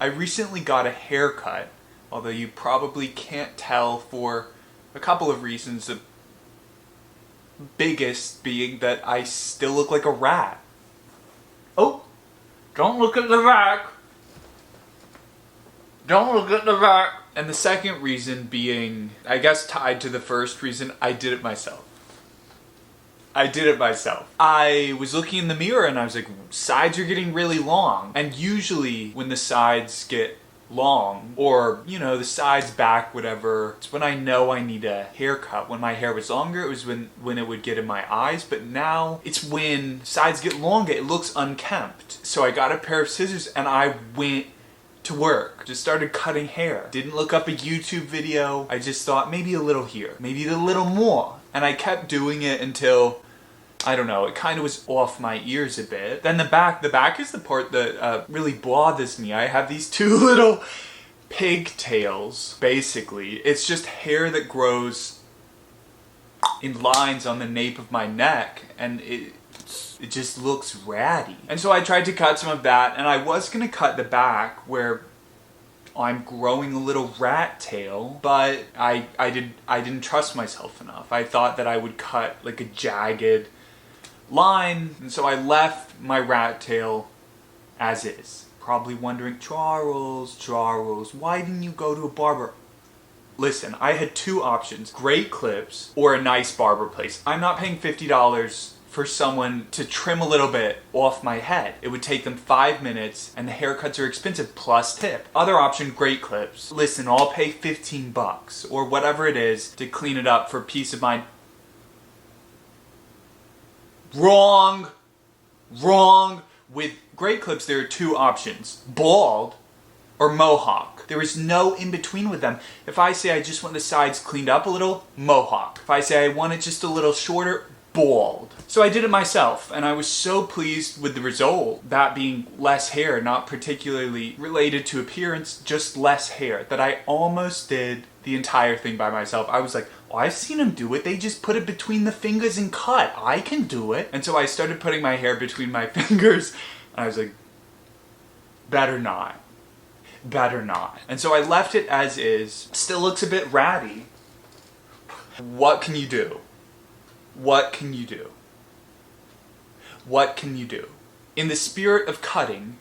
I recently got a haircut, although you probably can't tell for a couple of reasons. The biggest being that I still look like a rat. Oh, don't look at the back. Don't look at the back. And the second reason being, I guess tied to the first reason, I did it myself. I was looking in the mirror and I was like, sides are getting really long. And usually when the sides get long, or, you know, the sides, back, whatever, it's when I know I need a haircut. When my hair was longer, it was when it would get in my eyes. But now it's when sides get longer, it looks unkempt. So I got a pair of scissors and I went to work. Just started cutting hair. Didn't look up a YouTube video. I just thought maybe a little here, maybe a little more. And I kept doing it until, I don't know, it kind of was off my ears a bit. Then the back is the part that really bothers me. I have these two little pigtails, basically. It's just hair that grows in lines on the nape of my neck, and it just looks ratty. And so I tried to cut some of that, and I was gonna cut the back where I'm growing a little rat tail, but I didn't trust myself enough. I thought that I would cut like a jagged line, and so I left my rat tail as is. Probably wondering, Charles, why didn't you go to a barber? Listen, I had two options: great clips or a nice barber place. I'm not paying $50 for someone to trim a little bit off my head. It would take them 5 minutes, and the haircuts are expensive plus tip. Other option, great clips. Listen, I'll pay $15 or whatever it is to clean it up for peace of mind. Wrong. With great clips, there are two options: bald or mohawk. There is no in between with them. If I say I just want the sides cleaned up a little, mohawk. If I say I want it just a little shorter, bald. So I did it myself, and I was so pleased with the result, that being less hair, not particularly related to appearance, just less hair, that I almost did the entire thing by myself. I was like, oh, I've seen them do it. They just put it between the fingers and cut. I can do it. And so I started putting my hair between my fingers, and I was like, better not. And so I left it as is. Still looks a bit ratty. What can you do? In the spirit of cutting,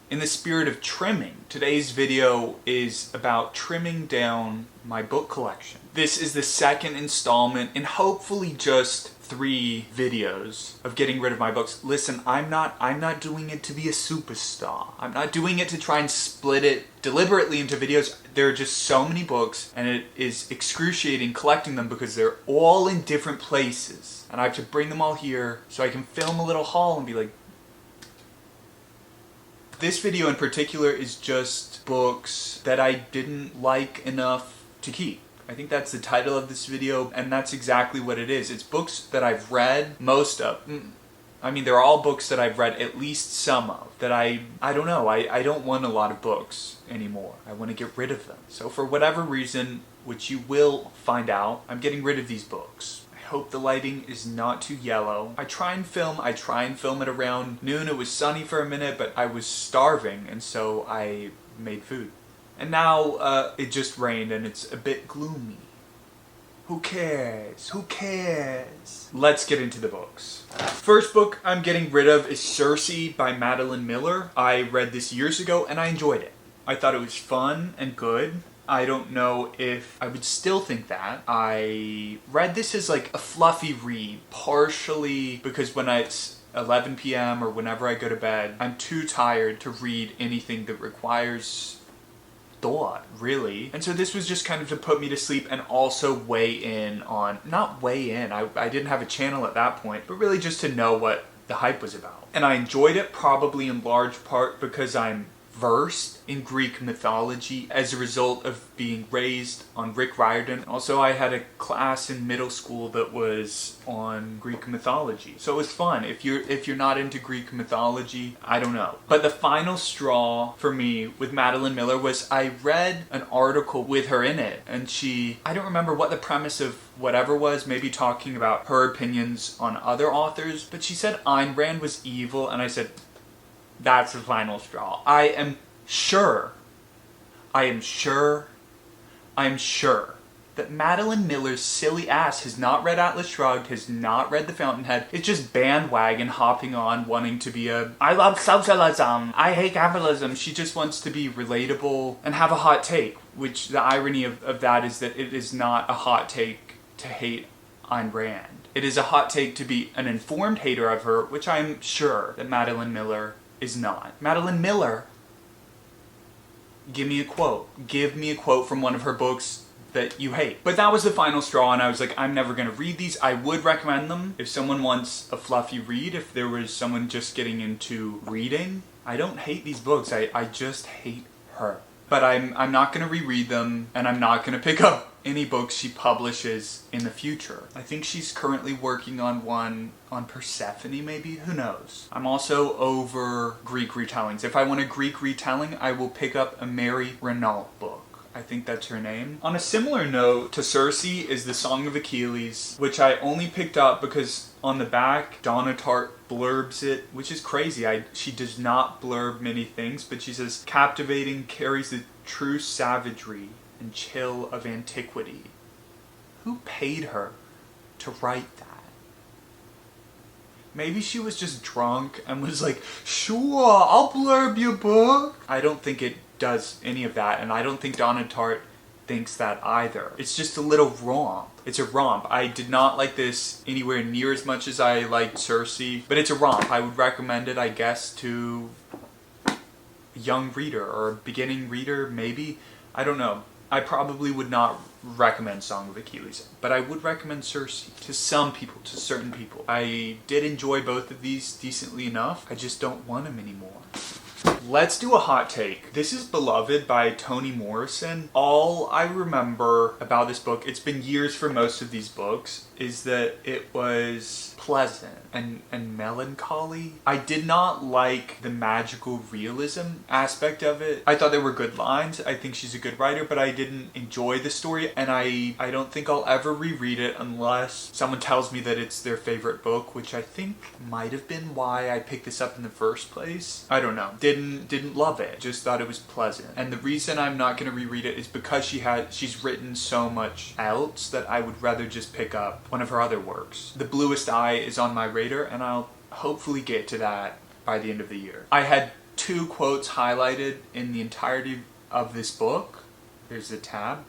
in the spirit of trimming, today's video is about trimming down my book collection. This is the second installment in hopefully just 3 videos of getting rid of my books. Listen, I'm not doing it to be a superstar. I'm not doing it to try and split it deliberately into videos. There are just so many books, and it is excruciating collecting them because they're all in different places. And I have to bring them all here so I can film a little haul and be like, this video in particular is just books that I didn't like enough to keep. I think that's the title of this video, and that's exactly what it is. It's books that I've read most of. I mean, they're all books that I've read at least some of, that I don't know, I don't want a lot of books anymore. I want to get rid of them. So for whatever reason, which you will find out, I'm getting rid of these books. I hope the lighting is not too yellow. I try and film at around noon. It was sunny for a minute, but I was starving, and so I made food. And now it just rained and it's a bit gloomy. Who cares? Let's get into the books. First book I'm getting rid of is Circe by Madeline Miller. I read this years ago and I enjoyed it. I thought it was fun and good. I don't know if I would still think that. I read this as like a fluffy read, partially because when it's 11 p.m. or whenever I go to bed, I'm too tired to read anything that requires thought, really. And so this was just kind of to put me to sleep and also weigh in on, not weigh in, I didn't have a channel at that point, but really just to know what the hype was about. And I enjoyed it probably in large part because I'm versed in Greek mythology as a result of being raised on Rick Riordan. Also, I had a class in middle school that was on Greek mythology. So it was fun. If you're not into Greek mythology, I don't know. But the final straw for me with Madeline Miller was I read an article with her in it, and I don't remember what the premise of whatever was, maybe talking about her opinions on other authors, but she said Ayn Rand was evil, and I said, That's the final straw. I am sure that Madeline Miller's silly ass has not read Atlas Shrugged, has not read The Fountainhead. It's just bandwagon hopping on, wanting to be I love socialism, I hate capitalism. She just wants to be relatable and have a hot take, which the irony of that is that it is not a hot take to hate Ayn Rand. It is a hot take to be an informed hater of her, which I'm sure that Madeline Miller is not. Madeline Miller, give me a quote. Give me a quote from one of her books that you hate. But that was the final straw, and I was like, I'm never gonna read these. I would recommend them if someone wants a fluffy read, if there was someone just getting into reading. I don't hate these books, I just hate her. But I'm not gonna reread them, and I'm not gonna pick up any books she publishes in the future. I think she's currently working on one on Persephone, maybe? Who knows? I'm also over Greek retellings. If I want a Greek retelling, I will pick up a Mary Renault book. I think that's her name. On a similar note to Circe is The Song of Achilles, which I only picked up because on the back, Donna Tartt blurbs it, which is crazy. She does not blurb many things, but she says, captivating, carries the true savagery and chill of antiquity. Who paid her to write that? Maybe she was just drunk and was like, sure, I'll blurb your book. I don't think it does any of that, and I don't think Donna Tartt thinks that either. It's just a little romp. It's a romp. I did not like this anywhere near as much as I liked Circe, but it's a romp. I would recommend it, I guess, to a young reader or a beginning reader, maybe. I don't know. I probably would not recommend Song of Achilles, but I would recommend Circe to some people, to certain people. I did enjoy both of these decently enough. I just don't want them anymore. Let's do a hot take. This is Beloved by Toni Morrison. All I remember about this book, it's been years for most of these books, is that it was pleasant and melancholy. I did not like the magical realism aspect of it. I thought there were good lines. I think she's a good writer, but I didn't enjoy the story, and I don't think I'll ever reread it unless someone tells me that it's their favorite book, which I think might have been why I picked this up in the first place. I don't know. Didn't love it. Just thought it was pleasant. And the reason I'm not going to reread it is because she's written so much else that I would rather just pick up one of her other works. The Bluest Eye is on my radar, and I'll hopefully get to that by the end of the year. I had 2 quotes highlighted in the entirety of this book. There's the tab.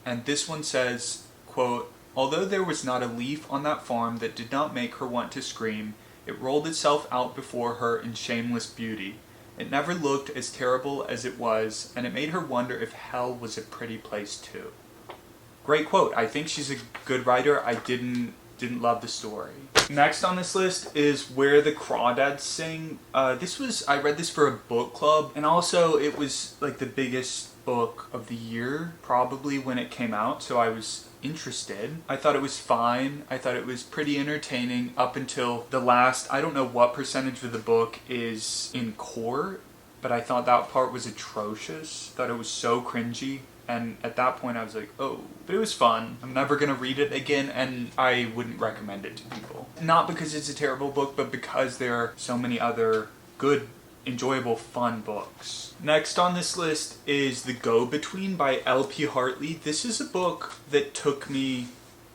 And this one says, quote, although there was not a leaf on that farm that did not make her want to scream, it rolled itself out before her in shameless beauty. It never looked as terrible as it was, and it made her wonder if hell was a pretty place too. Great quote. I think she's a good writer. I didn't love the story. Next on this list is Where the Crawdads Sing. I read this for a book club, and also it was like the biggest book of the year, probably, when it came out, so I was interested. I thought it was fine. I thought it was pretty entertaining up until the last, I don't know what percentage of the book is in court, but I thought that part was atrocious. I thought it was so cringy. And at that point I was like, oh, but it was fun. I'm never gonna read it again, and I wouldn't recommend it to people. Not because it's a terrible book, but because there are so many other good, enjoyable, fun books. Next on this list is The Go-Between by L.P. Hartley. This is a book that took me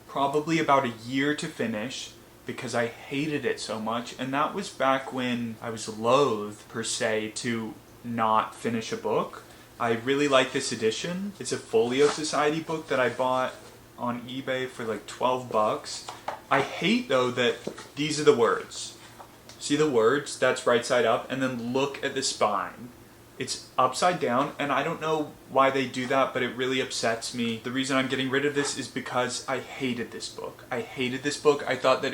probably about a year to finish because I hated it so much, and that was back when I was loath, per se, to not finish a book. I really like this edition. It's a Folio Society book that I bought on eBay for like $12. I hate, though, that these are the words. See the words? That's right side up. And then look at the spine. It's upside down, and I don't know why they do that, but it really upsets me. The reason I'm getting rid of this is because I hated this book. I hated this book. I thought that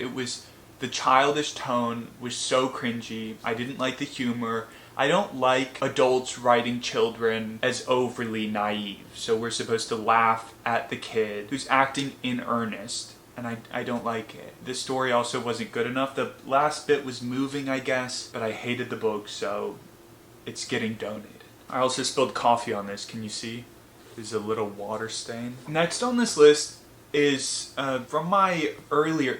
the childish tone was so cringy. I didn't like the humor. I don't like adults writing children as overly naive. So we're supposed to laugh at the kid who's acting in earnest. And I don't like it. The story also wasn't good enough. The last bit was moving, I guess, but I hated the book, so it's getting donated. I also spilled coffee on this, can you see? There's a little water stain. Next on this list is from my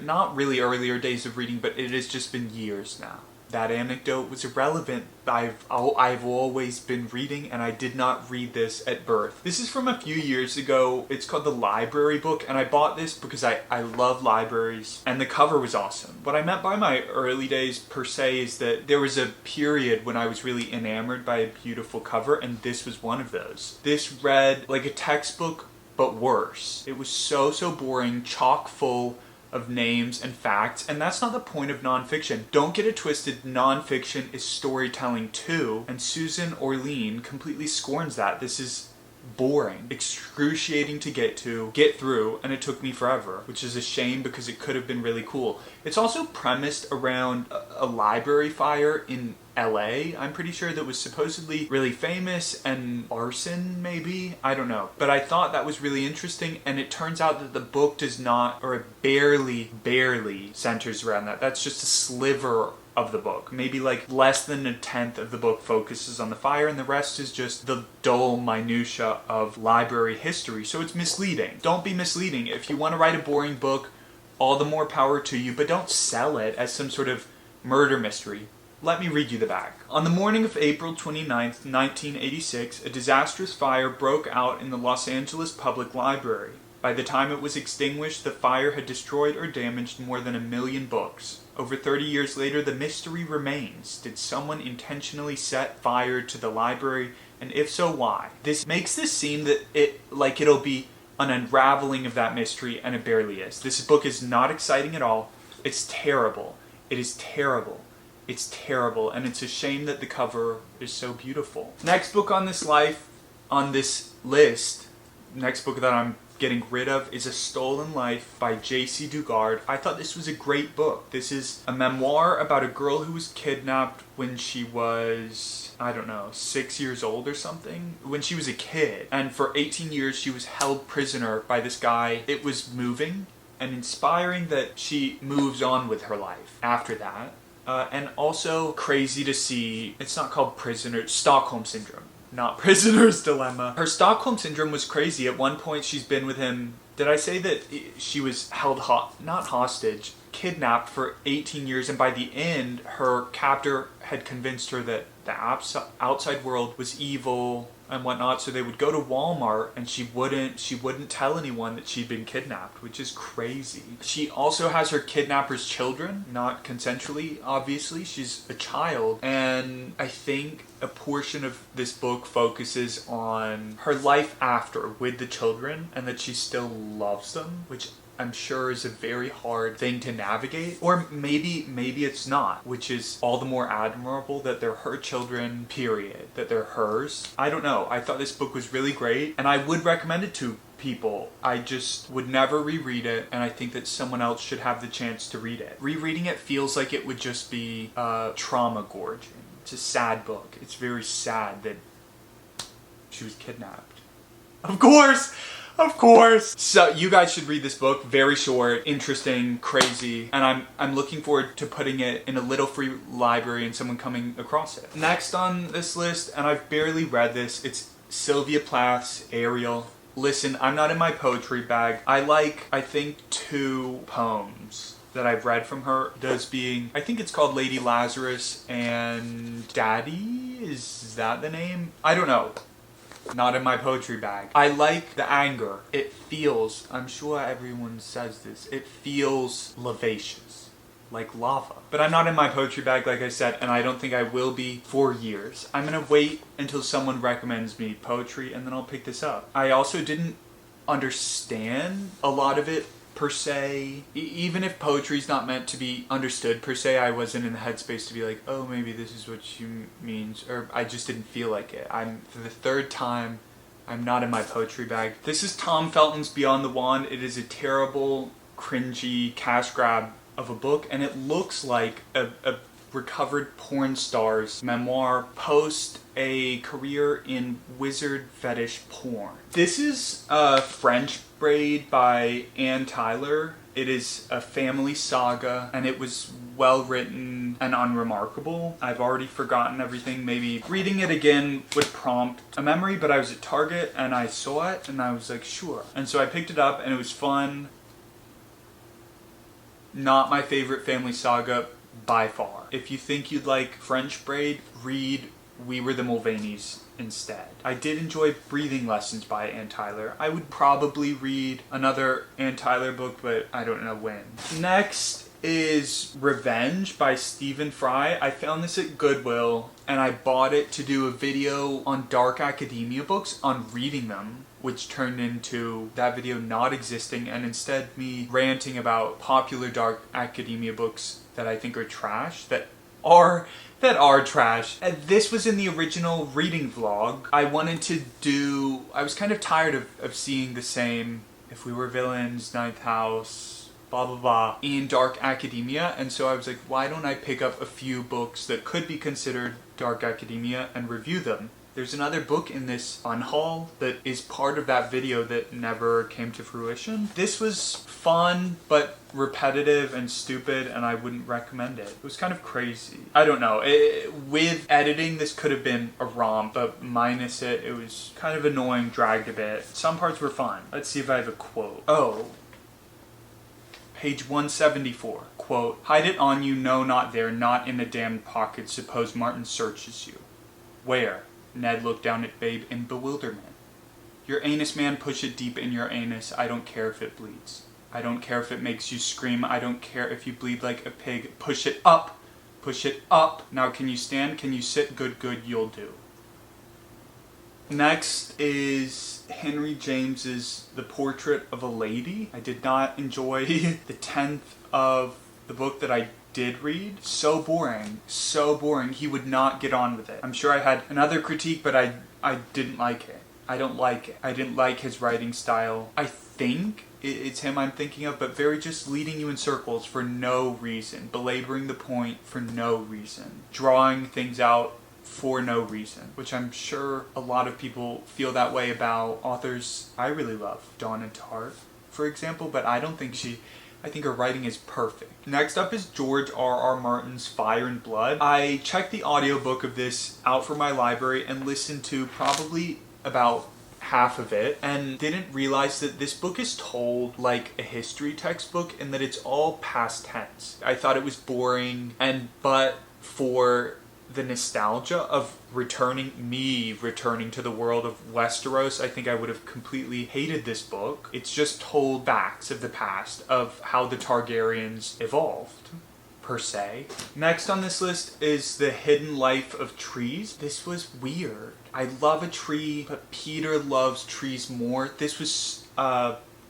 not really earlier days of reading, but it has just been years now. that anecdote was irrelevant. I've always been reading, and I did not read this at birth. This is from a few years ago. It's called The Library Book, and I bought this because I love libraries, and the cover was awesome. What I meant by my early days per se is that there was a period when I was really enamored by a beautiful cover, and this was one of those. This read like a textbook, but worse. It was so boring, chock full of names and facts, and that's not the point of nonfiction. Don't get it twisted, nonfiction is storytelling too, and Susan Orlean completely scorns that. This is boring, excruciating to get through, and it took me forever, which is a shame because it could have been really cool. It's also premised around a library fire in LA, I'm pretty sure, that was supposedly really famous, and arson maybe? I don't know. But I thought that was really interesting, and it turns out that the book does not, or it barely centers around that. That's just a sliver of the book. Maybe like less than a tenth of the book focuses on the fire, and the rest is just the dull minutia of library history. So it's misleading. Don't be misleading. If you want to write a boring book, all the more power to you, but don't sell it as some sort of murder mystery. Let me read you the back. On the morning of April 29th, 1986, a disastrous fire broke out in the Los Angeles Public Library. By the time it was extinguished, the fire had destroyed or damaged more than 1 million books. Over 30 years later, the mystery remains. Did someone intentionally set fire to the library? And if so, why? This makes this seem that it'll be an unraveling of that mystery, and it barely is. This book is not exciting at all. It's terrible. It is terrible. It's terrible, and it's a shame that the cover is so beautiful. Next book on this list, next book that I'm getting rid of is A Stolen Life by J.C. Dugard. I thought this was a great book. This is a memoir about a girl who was kidnapped when she was, 6 years old or something. When she was a kid. And for 18 years she was held prisoner by this guy. It was moving and inspiring that she moves on with her life after that. And also crazy to see, it's not called Stockholm Syndrome, not Prisoner's Dilemma. Her Stockholm Syndrome was crazy. At one point she's been with him, did I say that she was held, not hostage, kidnapped for 18 years, and by the end her captor had convinced her that the outside world was evil and whatnot, so they would go to Walmart and she wouldn't tell anyone that she'd been kidnapped, which is crazy. She also has her kidnapper's children, not consensually, obviously. She's a child, and I think a portion of this book focuses on her life after with the children, and that she still loves them, which I'm sure is a very hard thing to navigate. Or maybe it's not, which is all the more admirable that they're her children, period. That they're hers. I don't know. I thought this book was really great, and I would recommend it to people. I just would never reread it, and I think that someone else should have the chance to read it. Rereading it feels like it would just be trauma gorging. It's a sad book. It's very sad that she was kidnapped. Of course! So you guys should read this book. Very short, interesting, crazy, and I'm looking forward to putting it in a little free library and someone coming across it. Next on this list, and I've barely read this, it's Sylvia Plath's Ariel. Listen, I'm not in my poetry bag. I think 2 poems that I've read from her, those being, I think it's called Lady Lazarus and Daddy? Is that the name? I don't know. Not in my poetry bag. I like the anger. It feels, I'm sure everyone says this, it feels lavacious, like lava. But I'm not in my poetry bag, like I said, and I don't think I will be for years. I'm gonna wait until someone recommends me poetry, and then I'll pick this up. I also didn't understand a lot of it per se. Even if poetry's not meant to be understood per se, I wasn't in the headspace to be like, oh, maybe this is what she means, or I just didn't feel like it. For the 3rd time, I'm not in my poetry bag. This is Tom Felton's Beyond the Wand. It is a terrible, cringy cash grab of a book, and it looks like a recovered porn star's memoir post a career in wizard fetish porn. This is French Braid by Anne Tyler. It is a family saga, and it was well written and unremarkable. I've already forgotten everything. Maybe reading it again would prompt a memory, but I was at Target and I saw it and I was like, sure. And so I picked it up and it was fun. Not my favorite family saga, by far. If you think you'd like French Braid, read We Were the Mulvaneys instead. I did enjoy Breathing Lessons by Ann Tyler. I would probably read another Ann Tyler book, but I don't know when. Next is Revenge by Stephen Fry. I found this at Goodwill and I bought it to do a video on dark academia books, on reading them, which turned into that video not existing and instead me ranting about popular dark academia books that I think are trash, that are trash. And this was in the original reading vlog. I was kind of tired of seeing the same If We Were Villains, Ninth House, blah blah blah in dark academia, and so I was like, why don't I pick up a few books that could be considered dark academia and review them? There's another book in this fun haul that is part of that video that never came to fruition. This was fun, but repetitive and stupid, and I wouldn't recommend it. It was kind of crazy. I don't know. With editing, this could have been a romp, but minus it, it was kind of annoying, dragged a bit. Some parts were fun. Let's see if I have a quote. Oh. Page 174. Quote, "Hide it on you, no, not there, not in the damned pocket. Suppose Martin searches you." Where? Ned looked down at Babe in bewilderment. "Your anus, man, push it deep in your anus. I don't care if it bleeds. I don't care if it makes you scream. I don't care if you bleed like a pig. Push it up. Push it up. Now can you stand? Can you sit? Good, good, you'll do." Next is Henry James's The Portrait of a Lady. I did not enjoy the 10th of the book that I did read. So boring. So boring. He would not get on with it. I'm sure I had another critique, but I didn't like it. I don't like it. I didn't like his writing style. I think it's him I'm thinking of, but very just leading you in circles for no reason. Belaboring the point for no reason. Drawing things out for no reason, which I'm sure a lot of people feel that way about authors I really love. Donna Tartt, for example, but I think her writing is perfect. Next up is George R.R. Martin's Fire and Blood. I checked the audiobook of this out from my library and listened to probably about half of it and didn't realize that this book is told like a history textbook and that it's all past tense. I thought it was boring, but for the nostalgia of returning to the world of Westeros, I think I would have completely hated this book. It's just told facts of the past of how the Targaryens evolved, per se. Next on this list is The Hidden Life of Trees. This was weird. I love a tree, but Peter loves trees more. This was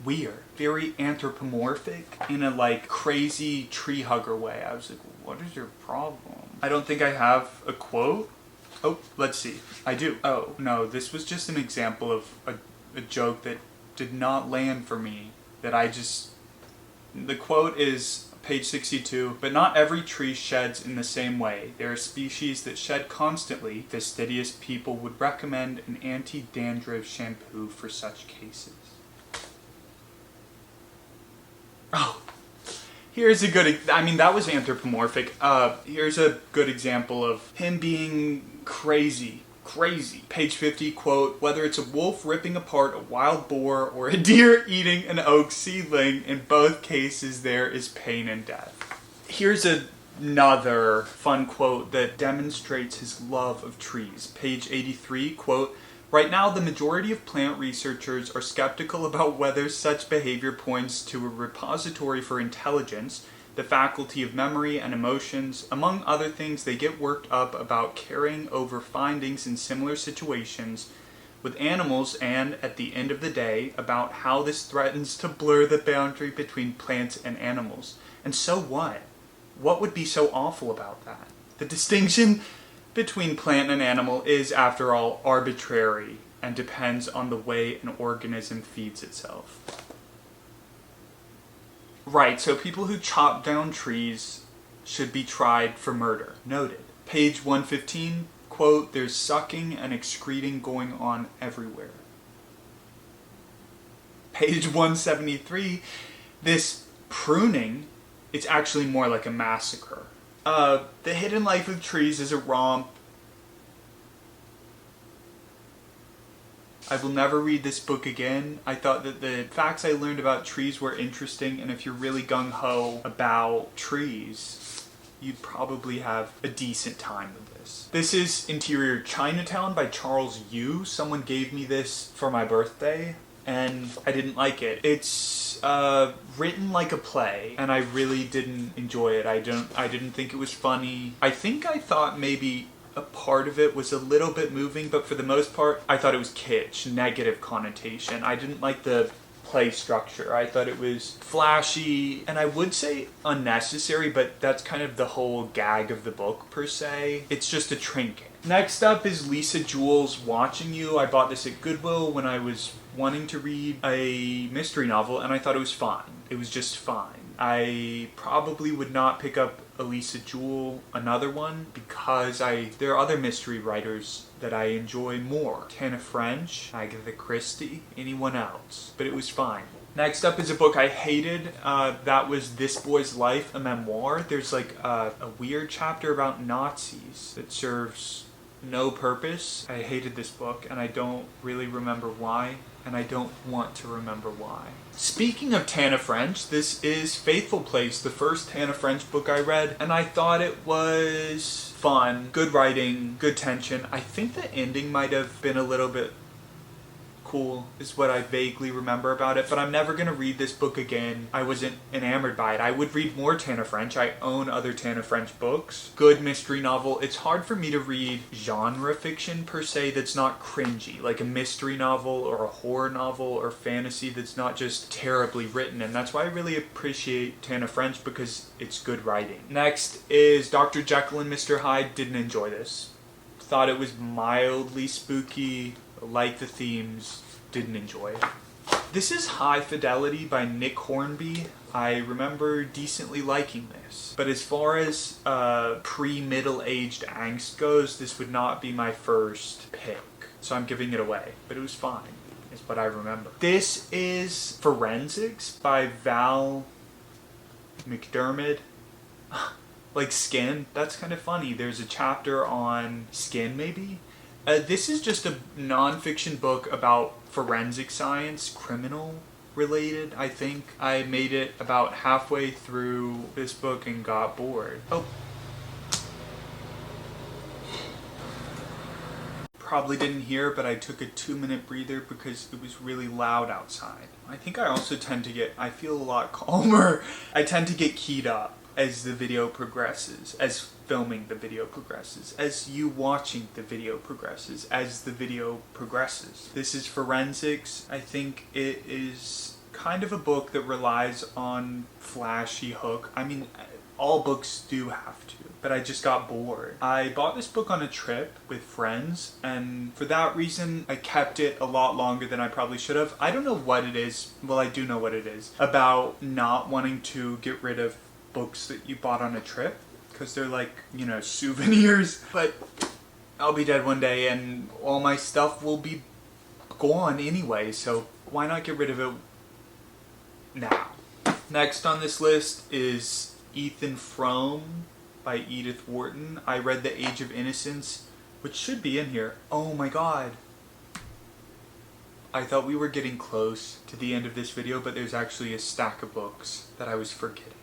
weird. Very anthropomorphic in a like crazy tree hugger way. I was like, what is your problem? I don't think I have a quote. Oh, let's see. I do. Oh, no, this was just an example of a joke that did not land for me. The quote is page 62, "But not every tree sheds in the same way. There are species that shed constantly. Fastidious people would recommend an anti-dandruff shampoo for such cases." Oh. Here's a good, that was anthropomorphic. Here's a good example of him being crazy. Page 50, quote, "Whether it's a wolf ripping apart a wild boar or a deer eating an oak seedling, in both cases there is pain and death." Here's another fun quote that demonstrates his love of trees. Page 83, quote, "Right now, the majority of plant researchers are skeptical about whether such behavior points to a repository for intelligence, the faculty of memory and emotions. Among other things, they get worked up about carrying over findings in similar situations with animals and, at the end of the day, about how this threatens to blur the boundary between plants and animals. And so what? What would be so awful about that? The distinction between plant and animal is, after all, arbitrary and depends on the way an organism feeds itself." Right, so people who chop down trees should be tried for murder. Noted. Page 115, quote, "There's sucking and excreting going on everywhere." Page 173, this pruning, it's actually more like a massacre. The Hidden Life of Trees is a romp. I will never read this book again. I thought that the facts I learned about trees were interesting, and if you're really gung-ho about trees, you'd probably have a decent time with this. This is Interior Chinatown by Charles Yu. Someone gave me this for my birthday, and I didn't like it. It's written like a play, and I really didn't enjoy it. I didn't think it was funny. I think I thought maybe a part of it was a little bit moving, but for the most part, I thought it was kitsch, negative connotation. I didn't like the play structure. I thought it was flashy, and I would say unnecessary, but that's kind of the whole gag of the book per se. It's just a trinket. Next up is Lisa Jewell's Watching You. I bought this at Goodwill when I was wanting to read a mystery novel, and I thought it was fine. It was just fine. I probably would not pick up Lisa Jewell, another one, because there are other mystery writers that I enjoy more. Tana French, Agatha Christie, anyone else. But it was fine. Next up is a book I hated. That was This Boy's Life, a memoir. There's like a weird chapter about Nazis that serves no purpose. I hated this book, and I don't really remember why, and I don't want to remember why. Speaking of Tana French, this is Faithful Place, the first Tana French book I read, and I thought it was fun, good writing, good tension. I think the ending might have been a little bit cool, is what I vaguely remember about it, but I'm never going to read this book again. I wasn't enamored by it. I would read more Tana French. I own other Tana French books. Good mystery novel. It's hard for me to read genre fiction per se that's not cringy, like a mystery novel or a horror novel or fantasy that's not just terribly written, and that's why I really appreciate Tana French, because it's good writing. Next is Dr. Jekyll and Mr. Hyde. Didn't enjoy this. Thought it was mildly spooky, liked the themes, didn't enjoy it. This is High Fidelity by Nick Hornby. I remember decently liking this. But as far as pre-middle-aged angst goes, this would not be my first pick. So I'm giving it away. But it was fine, is what I remember. This is Forensics by Val McDermid. Like skin, that's kind of funny. There's a chapter on skin, maybe? This is just a non-fiction book about forensic science, criminal related, I think. I made it about halfway through this book and got bored. Oh. Probably didn't hear, but I took a 2-minute breather because it was really loud outside. I think I also I feel a lot calmer. I tend to get keyed up as the video progresses, as filming the video progresses, as you watching the video progresses, as the video progresses. This is Forensics. I think it is kind of a book that relies on flashy hook. I mean, all books do have to, but I just got bored. I bought this book on a trip with friends, and for that reason, I kept it a lot longer than I probably should have. I don't know what it is, well, I do know what it is, about not wanting to get rid of books that you bought on a trip, because they're like, souvenirs. But I'll be dead one day, and all my stuff will be gone anyway, so why not get rid of it now? Next on this list is Ethan Frome by Edith Wharton. I read The Age of Innocence, which should be in here. Oh my god. I thought we were getting close to the end of this video, but there's actually a stack of books that I was forgetting.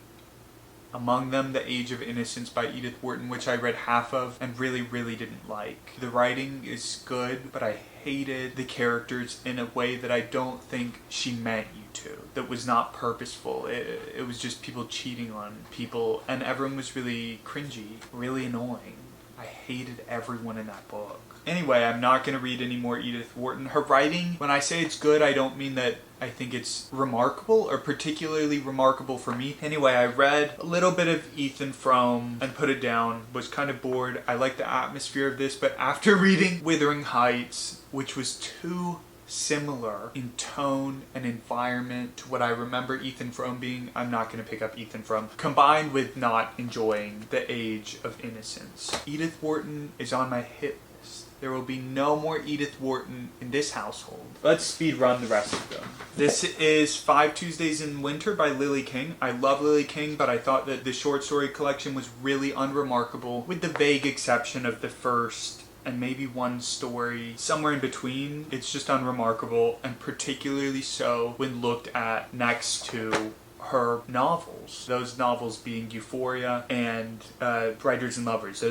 Among them, The Age of Innocence by Edith Wharton, which I read half of and really, really didn't like. The writing is good, but I hated the characters in a way that I don't think she meant you to. That was not purposeful. It was just people cheating on people, and everyone was really cringy, really annoying. I hated everyone in that book. Anyway, I'm not going to read any more Edith Wharton. Her writing, when I say it's good, I don't mean that I think it's remarkable or particularly remarkable for me. Anyway, I read a little bit of Ethan Frome and put it down, was kind of bored. I like the atmosphere of this, but after reading Wuthering Heights, which was too similar in tone and environment to what I remember Ethan Frome being, I'm not going to pick up Ethan Frome, combined with not enjoying The Age of Innocence. Edith Wharton is on my hit list. There will be no more Edith Wharton in this household. Let's speed run the rest of them. This is 5 Tuesdays in Winter by Lily King. I love Lily King, but I thought that the short story collection was really unremarkable, with the vague exception of the first and maybe one story somewhere in between. It's just unremarkable, and particularly so when looked at next to her novels. Those novels being Euphoria and Writers and Lovers.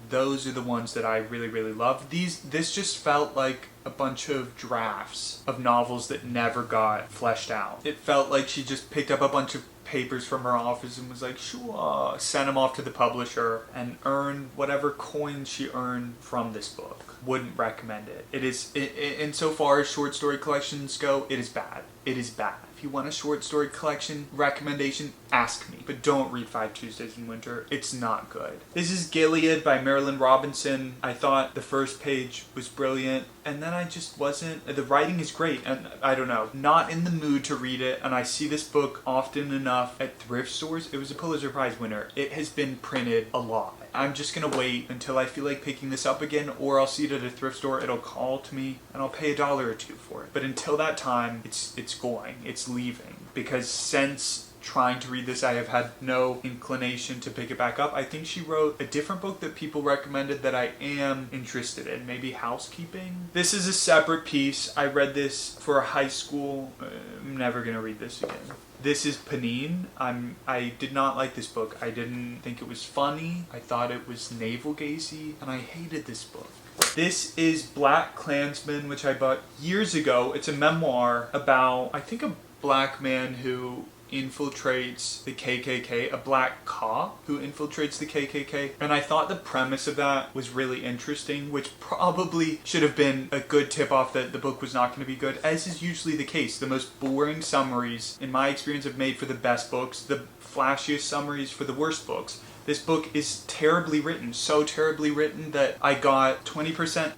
Those are the ones that I really, really love. This just felt like a bunch of drafts of novels that never got fleshed out. It felt like she just picked up a bunch of papers from her office and was like, sure, sent them off to the publisher and earned whatever coins she earned from this book. Wouldn't recommend it. It is, insofar as short story collections go, it is bad. It is bad. If you want a short story collection recommendation, ask me. But don't read 5 Tuesdays in Winter. It's not good. This is Gilead by Marilynne Robinson. I thought the first page was brilliant, and then I just wasn't. The writing is great, and I don't know, not in the mood to read it, and I see this book often enough at thrift stores. It was a Pulitzer Prize winner. It has been printed a lot. I'm just gonna wait until I feel like picking this up again, or I'll see it at a thrift store, it'll call to me, and I'll pay $1 or $2 for it. But until that time, it's going, it's leaving. Because since trying to read this, I have had no inclination to pick it back up. I think she wrote a different book that people recommended that I am interested in, maybe Housekeeping. This is a separate piece. I read this for high school. I'm never gonna read this again. This is Panine. I did not like this book. I didn't think it was funny. I thought it was navel-gazy, and I hated this book. This is Black Klansman, which I bought years ago. It's a memoir about, I think, a black man who infiltrates the KKK, a black cop who infiltrates the KKK. And I thought the premise of that was really interesting, which probably should have been a good tip-off that the book was not going to be good, as is usually the case. The most boring summaries, in my experience, have made for the best books, the flashiest summaries for the worst books. This book is terribly written, so terribly written that I got 20%.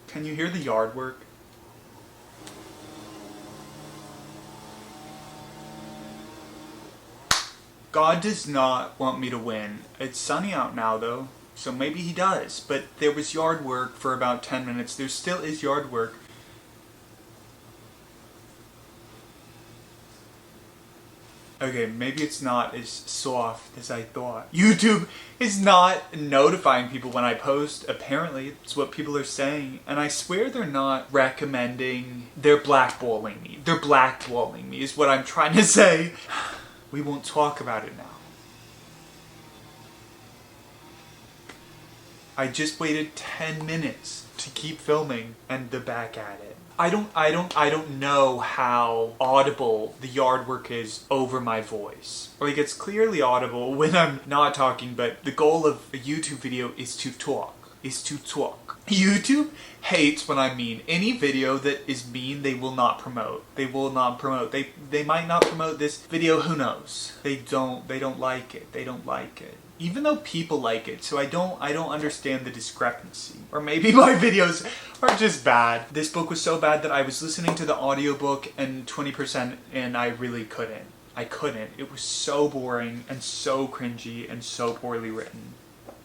Can you hear the yard work? God does not want me to win. It's sunny out now though, so maybe he does. But there was yard work for about 10 minutes. There still is yard work. Okay, maybe it's not as soft as I thought. YouTube is not notifying people when I post. Apparently, it's what people are saying. And I swear they're not recommending. They're blackballing me. They're blackballing me is what I'm trying to say. We won't talk about it now. I just waited 10 minutes to keep filming and they're back at it. I don't know how audible the yard work is over my voice. Like, it's clearly audible when I'm not talking, but the goal of a YouTube video is to talk. YouTube hates when I'm mean. Any video that is mean, they will not promote. They will not promote. They might not promote this video, who knows? They don't like it. They don't like it. Even though people like it, so I don't understand the discrepancy. Or maybe my videos are just bad. This book was so bad that I was listening to the audiobook and 20% and I really couldn't. I couldn't. It was so boring and so cringy and so poorly written.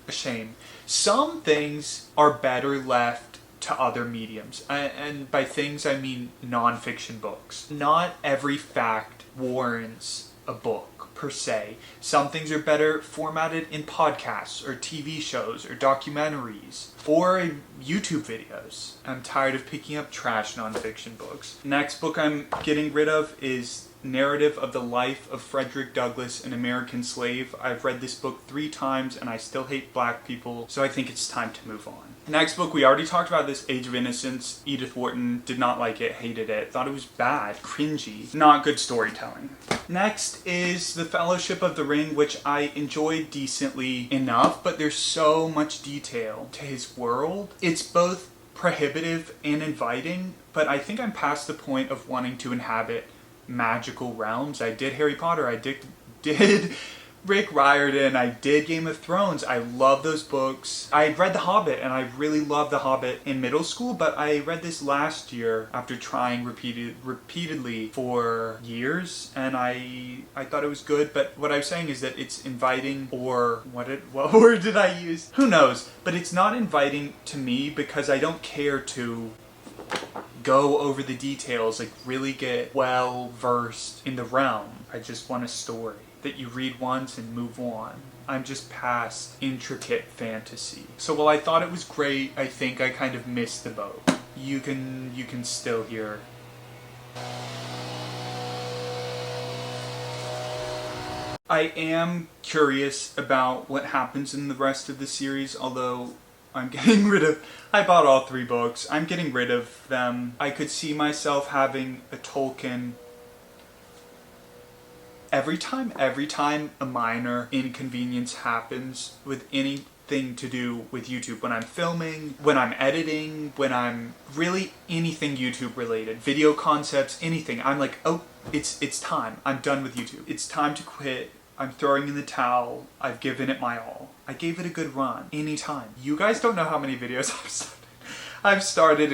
A shame. Some things are better left to other mediums. And by things, I mean non-fiction books. Not every fact warrants a book, per se. Some things are better formatted in podcasts or TV shows or documentaries or YouTube videos. I'm tired of picking up trash non-fiction books. Next book I'm getting rid of is Narrative of the Life of Frederick Douglass, an American Slave. I've read this book 3 times and I still hate black people, so I think it's time to move on. Next book, we already talked about this, Age of Innocence. Edith Wharton did not like it, hated it, thought it was bad, cringy, not good storytelling. Next is The Fellowship of the Ring, which I enjoyed decently enough, but there's so much detail to his world. It's both prohibitive and inviting, but I think I'm past the point of wanting to inhabit magical realms. I did Harry Potter, I did Rick Riordan, I did Game of Thrones. I love those books. I read The Hobbit and I really loved The Hobbit in middle school, but I read this last year after trying repeatedly for years, and I thought it was good, but what I'm saying is that it's inviting, or what word did I use? Who knows? But it's not inviting to me because I don't care to go over the details, like really get well versed in the realm. I just want a story that you read once and move on. I'm just past intricate fantasy. So while I thought it was great, I think I kind of missed the boat. You can still hear I am curious about what happens in the rest of the series, although I'm getting rid of... I bought all 3 books. I'm getting rid of them. I could see myself having a Tolkien... Every time a minor inconvenience happens with anything to do with YouTube, when I'm filming, when I'm editing, when I'm really anything YouTube related, video concepts, anything, I'm like, oh, it's time. I'm done with YouTube. It's time to quit. I'm throwing in the towel. I've given it my all. I gave it a good run. Anytime. You guys don't know how many videos I've started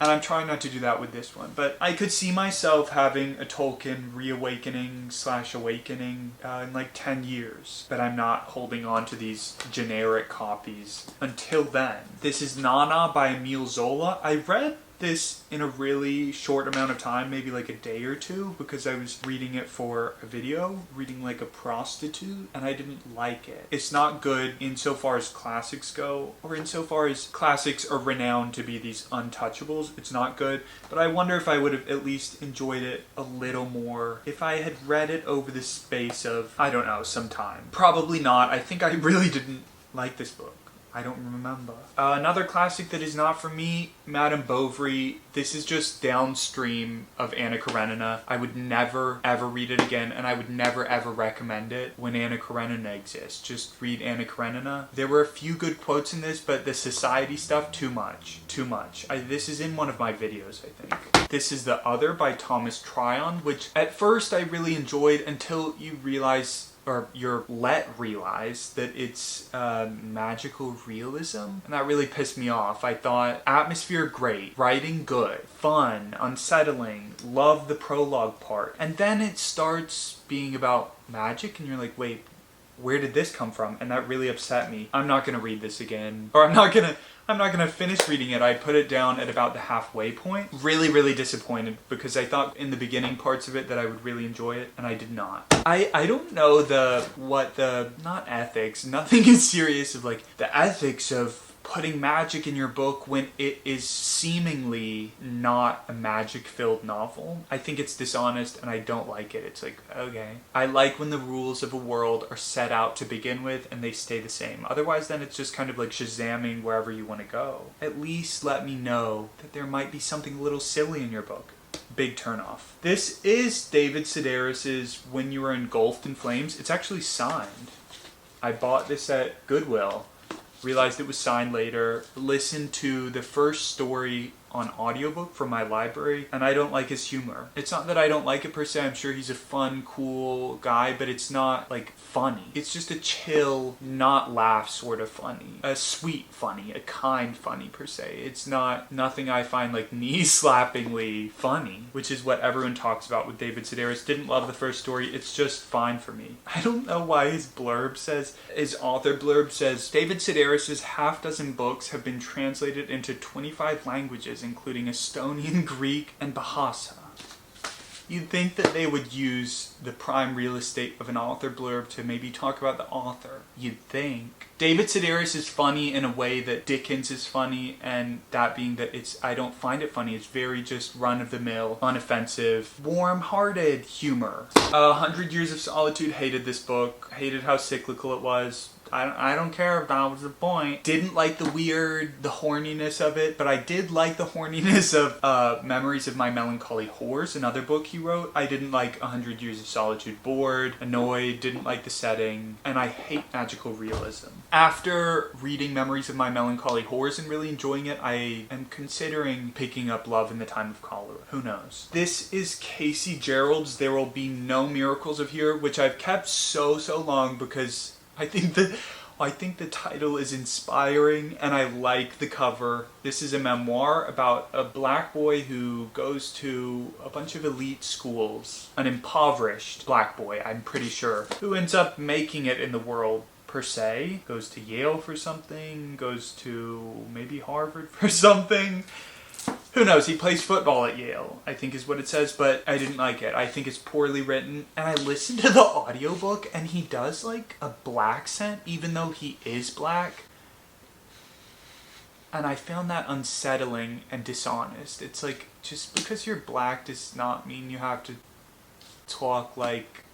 and I'm trying not to do that with this one, but I could see myself having a Tolkien reawakening/awakening in like 10 years, but I'm not holding on to these generic copies until then. This is Nana by Emile Zola. I read this in a really short amount of time, maybe like a day or 2, because I was reading it for a video, reading like a prostitute, and I didn't like it. It's not good insofar as classics go, or insofar as classics are renowned to be these untouchables. It's not good, but I wonder if I would have at least enjoyed it a little more if I had read it over the space of, I don't know, some time. Probably not. I think I really didn't like this book. I don't remember. Another classic that is not for me, Madame Bovary. This is just downstream of Anna Karenina. I would never ever read it again, and I would never ever recommend it when Anna Karenina exists. Just read Anna Karenina. There were a few good quotes in this, but the society stuff, too much. Too much. This is in one of my videos, I think. This is The Other by Thomas Tryon, which at first I really enjoyed until you realize, or you're let realize, that it's magical realism, and that really pissed me off. I thought atmosphere great, writing good, fun, unsettling, love the prologue part, and then it starts being about magic and you're like, wait, where did this come from? And that really upset me. I'm not gonna read this again, or I'm not gonna finish reading it. I put it down at about the halfway point. Really, really disappointed, because I thought in the beginning parts of it that I would really enjoy it, and I did not. I don't know not ethics, nothing is serious of like the ethics of putting magic in your book when it is seemingly not a magic-filled novel. I think it's dishonest and I don't like it. It's like, okay. I like when the rules of a world are set out to begin with and they stay the same. Otherwise then it's just kind of like Shazamming wherever you want to go. At least let me know that there might be something a little silly in your book. Big turnoff. This is David Sedaris's When You Were Engulfed in Flames. It's actually signed. I bought this at Goodwill. Realized it was signed later, listened to the first story on audiobook from my library, and I don't like his humor. It's not that I don't like it per se, I'm sure he's a fun, cool guy, but it's not like funny. It's just a chill, not laugh sort of funny. A sweet funny, a kind funny per se. It's nothing I find like knee-slappingly funny, which is what everyone talks about with David Sedaris. Didn't love the first story, it's just fine for me. I don't know why his author blurb says, David Sedaris's half-dozen books have been translated into 25 languages, including Estonian, Greek, and Bahasa. You'd think that they would use the prime real estate of an author blurb to maybe talk about the author. You'd think. David Sedaris is funny in a way that Dickens is funny, and that being that I don't find it funny. It's very just run-of-the-mill, unoffensive, warm-hearted humor. 100 Years of Solitude, hated this book. Hated how cyclical it was. I don't care if that was the point. Didn't like the horniness of it, but I did like the horniness of Memories of My Melancholy Horse, another book he wrote. I didn't like 100 Years of Solitude. Bored, annoyed, didn't like the setting, and I hate magical realism. After reading Memories of My Melancholy Horse and really enjoying it, I am considering picking up Love in the Time of Cholera. Who knows? This is Casey Gerald's There Will Be No Miracles of Here, which I've kept so long because I think the title is inspiring and I like the cover. This is a memoir about a black boy who goes to a bunch of elite schools. An impoverished black boy, I'm pretty sure, who ends up making it in the world per se. Goes to Yale for something, goes to maybe Harvard for something. Who knows? He plays football at Yale, I think is what it says, but I didn't like it. I think it's poorly written. And I listened to the audiobook, and he does like a black accent, even though he is black. And I found that unsettling and dishonest. It's like, just because you're black does not mean you have to talk like...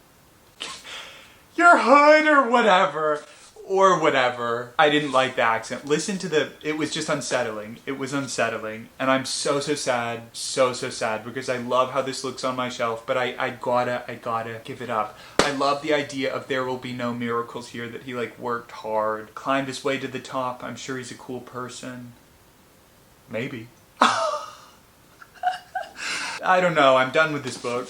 your hood or whatever. Or whatever. I didn't like the accent. Listen to it was just unsettling. It was unsettling. And I'm so sad. So sad because I love how this looks on my shelf, but I gotta give it up. I love the idea of There Will Be No Miracles here, that he like worked hard, climbed his way to the top. I'm sure he's a cool person. Maybe. I don't know. I'm done with this book.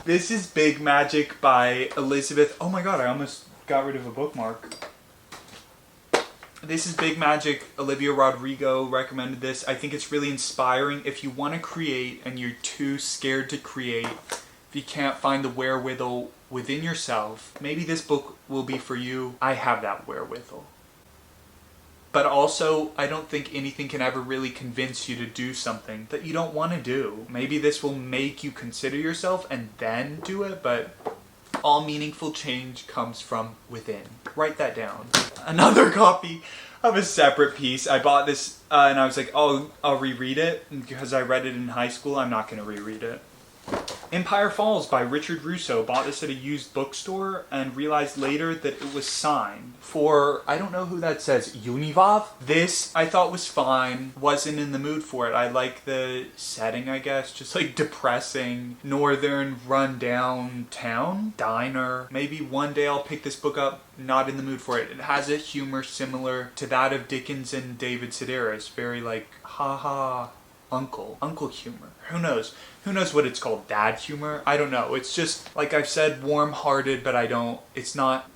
This is Big Magic by Elizabeth. Oh my god, I almost got rid of a bookmark. This is Big Magic. Olivia Rodrigo recommended this. I think it's really inspiring. If you want to create and you're too scared to create, if you can't find the wherewithal within yourself, maybe this book will be for you. I have that wherewithal. But also, I don't think anything can ever really convince you to do something that you don't want to do. Maybe this will make you consider yourself and then do it, but all meaningful change comes from within. Write that down. Another copy of a separate piece. I bought this and I was like, oh, I'll reread it. And because I read it in high school, I'm not going to reread it. Empire Falls by Richard Russo. Bought this at a used bookstore and realized later that it was signed for, I don't know who that says, Univav? This I thought was fine. Wasn't in the mood for it. I like the setting, I guess. Just like depressing, northern, run-down town. Diner. Maybe one day I'll pick this book up. Not in the mood for it. It has a humor similar to that of Dickens and David Sedaris. Very like, haha, uncle humor. Who knows? Who knows what it's called? Dad humor? I don't know. It's just, like I've said, warm-hearted, but it's not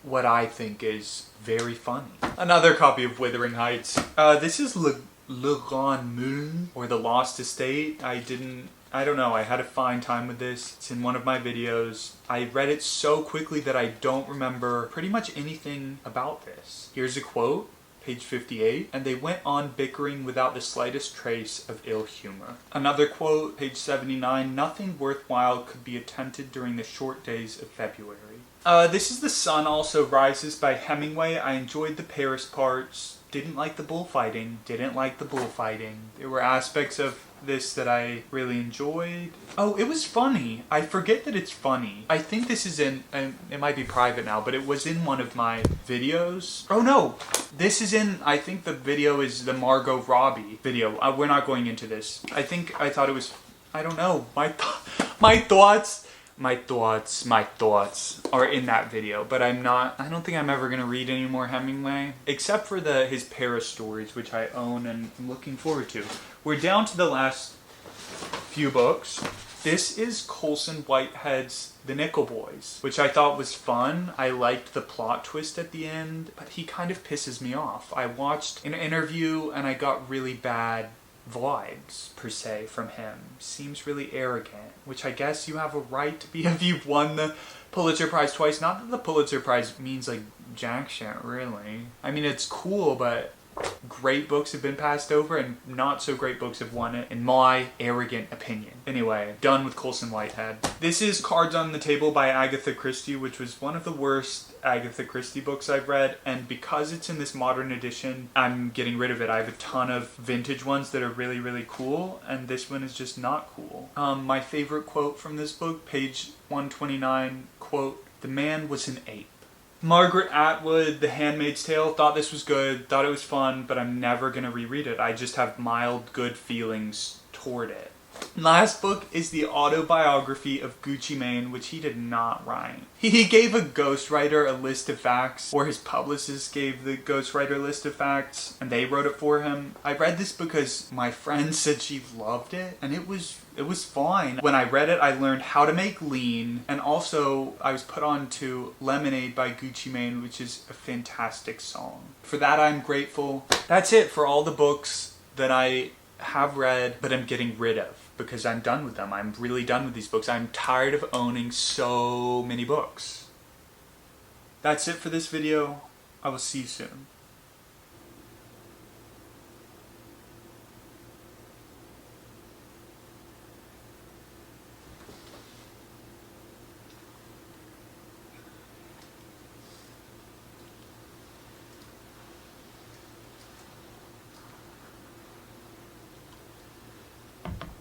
what I think is very funny. Another copy of Wuthering Heights. This is Le Grand Moulin, or The Lost Estate. I don't know, I had a fine time with this. It's in one of my videos. I read it so quickly that I don't remember pretty much anything about this. Here's a quote. Page 58, and they went on bickering without the slightest trace of ill humor. Another quote, page 79, nothing worthwhile could be attempted during the short days of February. This is The Sun Also Rises by Hemingway. I enjoyed the Paris parts, didn't like the bullfighting. There were aspects of this that I really enjoyed. Oh, it was funny. I forget that it's funny. I think this is in, and it might be private now, but it was in one of my videos. Oh no, this is in, I think the video is the Margot Robbie video. We're not going into this. I thought it was, I don't know, my thoughts are in that video, but I don't think I'm ever going to read any more Hemingway, except for his Paris stories, which I own and I'm looking forward to. We're down to the last few books. This is Colson Whitehead's The Nickel Boys, which I thought was fun. I liked the plot twist at the end, but he kind of pisses me off. I watched an interview and I got really bad vibes, per se, from him. Seems really arrogant, which I guess you have a right to be if you've won the Pulitzer Prize twice. Not that the Pulitzer Prize means like jack shit, really. I mean, it's cool, but great books have been passed over and not so great books have won it, in my arrogant opinion. Anyway, done with Colson Whitehead. This is Cards on the Table by Agatha Christie, which was one of the worst Agatha Christie books I've read, and because it's in this modern edition, I'm getting rid of it. I have a ton of vintage ones that are really, really cool, and this one is just not cool. My favorite quote from this book, page 129, quote, "The man was an ape." Margaret Atwood, The Handmaid's Tale, thought this was good, thought it was fun, but I'm never going to reread it. I just have mild good feelings toward it. Last book is the autobiography of Gucci Mane, which he did not write. He gave a ghostwriter a list of facts, or his publicist gave the ghostwriter a list of facts, and they wrote it for him. I read this because my friend said she loved it, and it was fine. When I read it, I learned how to make lean, and also I was put on to Lemonade by Gucci Mane, which is a fantastic song. For that, I'm grateful. That's it for all the books that I have read, but I'm getting rid of, because I'm done with them. I'm really done with these books. I'm tired of owning so many books. That's it for this video. I will see you soon.